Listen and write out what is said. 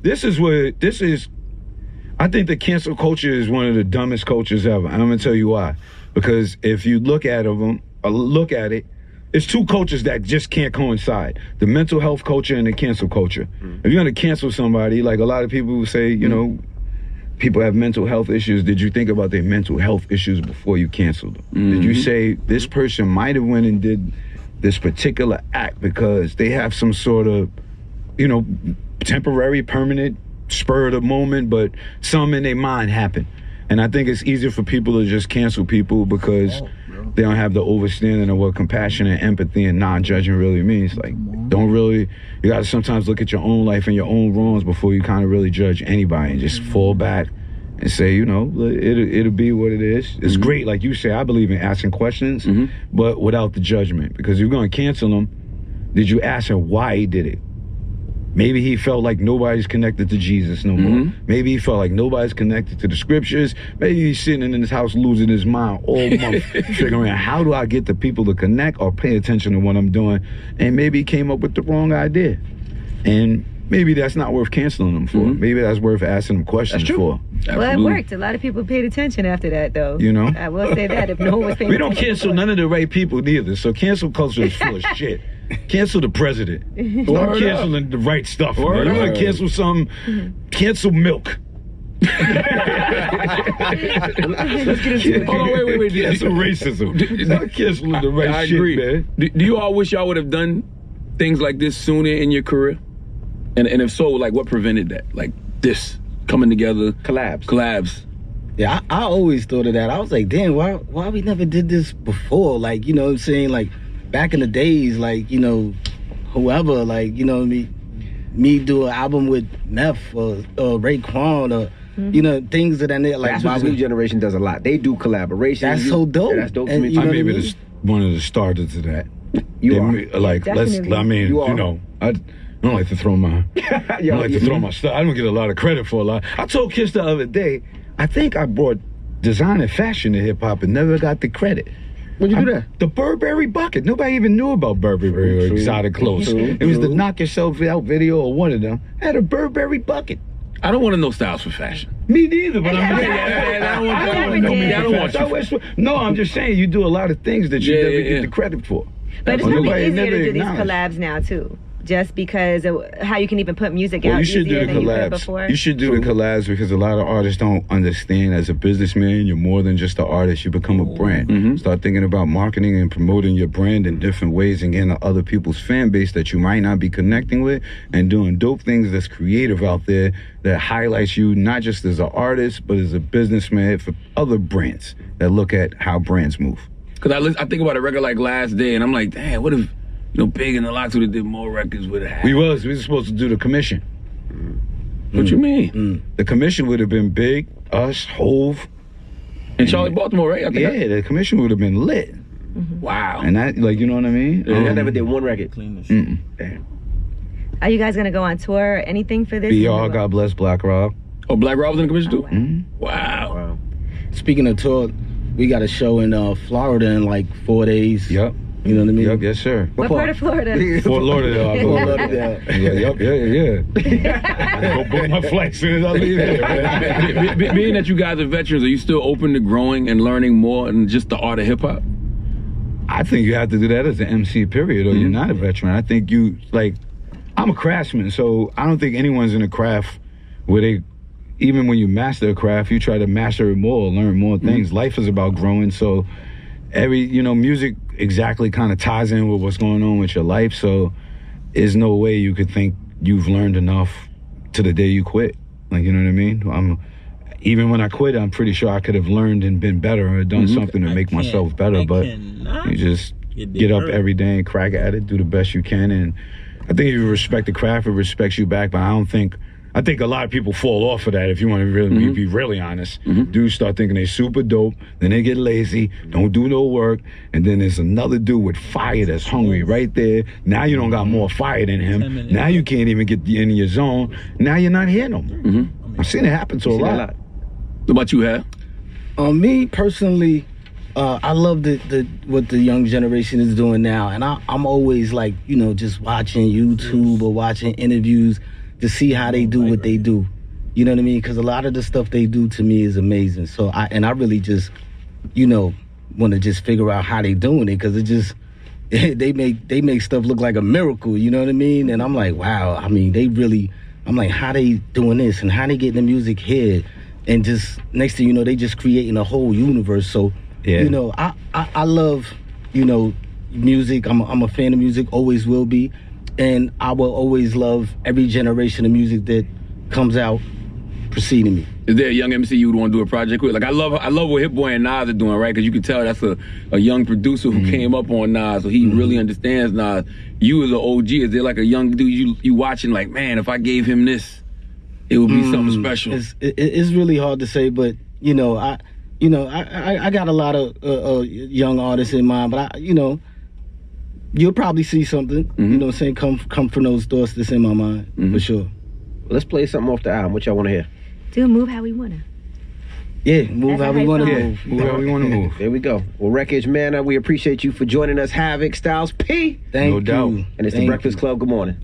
This is. I think the cancel culture is one of the dumbest cultures ever. I'm gonna tell you why. Because if you look at it, it's two cultures that just can't coincide: the mental health culture and the cancel culture. If you're gonna cancel somebody, like a lot of people who say, you know, people have mental health issues. Did you think about their mental health issues before you canceled them? Did you say this person might have went and did this particular act because they have some sort of, you know, temporary, permanent, spur of the moment, but some in their mind happen? And I think it's easier for people to just cancel people because they don't have the understanding of what compassion and empathy and non-judging really means. Like, you gotta sometimes look at your own life and your own wrongs before you kind of really judge anybody and just fall back and say, you know, it'll be what it is. It's great, like you say, I believe in asking questions, but without the judgment. Because if you're gonna cancel him, did you ask him why he did it? Maybe he felt like nobody's connected to Jesus no more. Maybe he felt like nobody's connected to the scriptures. Maybe he's sitting in his house losing his mind all month, figuring out how do I get the people to connect or pay attention to what I'm doing. And maybe he came up with the wrong idea. And maybe that's not worth canceling them for. Maybe that's worth asking them questions for. Well, it worked. A lot of people paid attention after that, though. You know? I will say that if no one was paying attention. We don't cancel none of the right people neither. So cancel culture is full of shit. Cancel the president. Stop canceling the right stuff. You want to cancel something? Cancel milk. Let's get into it. Hold on, wait. Cancel racism. Stop canceling the right shit, man. Do you all wish y'all would have done things like this sooner in your career? And if so, like, what prevented that? Like this coming together, collabs. Yeah, I always thought of that. I was like, damn, why we never did this before? Like, you know what I'm saying? Like, back in the days, like, you know, whoever, like, you know, me do an album with Meth or Raekwon or, you know, things of that nature. Like, that's what this new generation does a lot. They do collaborations. That's so dope. Yeah, that's dope to me. You know I may be one of the starters of that. You are. Like, you know, I don't like to throw my, stuff. I don't get a lot of credit for a lot. I told Kiss the other day, I think I brought design and fashion to hip hop and never got the credit. When'd you do that? The Burberry bucket. Nobody even knew about Burberry or exotic clothes. It was the Knock Yourself Out video or one of them. I had a Burberry bucket. I don't want to know styles for fashion. Me neither, but I'm No, I'm just saying you do a lot of things that you never get the credit for. But it's probably easier to do these collabs now too. Just because of how you can even put music out. You should do the collabs. You should do the collabs because a lot of artists don't understand as a businessman, you're more than just an artist. You become a brand. Start thinking about marketing and promoting your brand in different ways and getting to other people's fan base that you might not be connecting with and doing dope things that's creative out there that highlights you not just as an artist, but as a businessman for other brands that look at how brands move. Because I think about a record like Last Day and I'm like, damn, what if, you know, Big and the Lox would have did more records with it. We were supposed to do the commission. What you mean? The commission would have been Big, us, Hove, and Charlie Baltimore, right? The commission would have been lit. Wow. And that, like, you know what I mean? I never did one record. Damn. Are you guys gonna go on tour or anything for this? BR, God bless Black Rob. Oh, Black Rob was in the commission too? Wow. Speaking of tour, we got a show in Florida in like 4 days. Yep. You know what I mean? Yep, yes, sir. What part of Florida? Fort Lauderdale. Fort Lauderdale. Yeah. Go book my flight as soon as I leave here, man. Being that you guys are veterans, are you still open to growing and learning more than just the art of hip hop? I think you have to do that as an MC, period, or you're not a veteran. I think I'm a craftsman, so I don't think anyone's in a craft where even when you master a craft, you try to master it more, learn more things. Life is about growing, so music exactly kind of ties in with what's going on with your life, so there's no way you could think you've learned enough to the day you quit. Like, you know what I mean? Even when I quit, I'm pretty sure I could have learned and been better or done something to make myself better, but you just get up every day and crack at it, do the best you can, and I think if you respect the craft, it respects you back, but I think a lot of people fall off of that if you want to really be really honest. Dudes start thinking they super dope, then they get lazy, don't do no work, and then there's another dude with fire that's hungry right there. Now you don't got more fire than him. Now you can't even get in your zone. Now you're not here no more. I've seen it happen to a lot. What about you, Hal? Me personally, I love what the young generation is doing now, and I'm always like, you know, just watching YouTube or watching interviews, to see how they do what they do. You know what I mean? Because a lot of the stuff they do to me is amazing. So I really just, you know, want to just figure out how they doing it, because it just they make stuff look like a miracle. You know what I mean? And I'm like, wow. I mean, I'm like, how they doing this and how they getting the music here, and just next thing you know, they just creating a whole universe. So you know, I love, you know, music. I'm a fan of music, always will be, and I will always love every generation of music that comes out preceding me. Is there a young MC you would want to do a project with? Like I love what Hit Boy and Nas are doing, right? Because you can tell that's a young producer who came up on Nas, so he really understands Nas. You as an OG, is there like a young dude you watching like, man, if I gave him this, it would be something special? It's really hard to say, but you know, I got a lot of young artists in mind, but you know, you'll probably see something, you know what I'm saying, come from those thoughts that's in my mind, for sure. Let's play something off the album. What y'all want to hear? Do Move How We Wanna. Yeah, move how we want to Yeah, move. move how we want to move. There we go. Well, Wreckage Man, we appreciate you for joining us. Havoc, Styles P. Thank No you. doubt. And it's the Thank Breakfast you. Club. Good morning.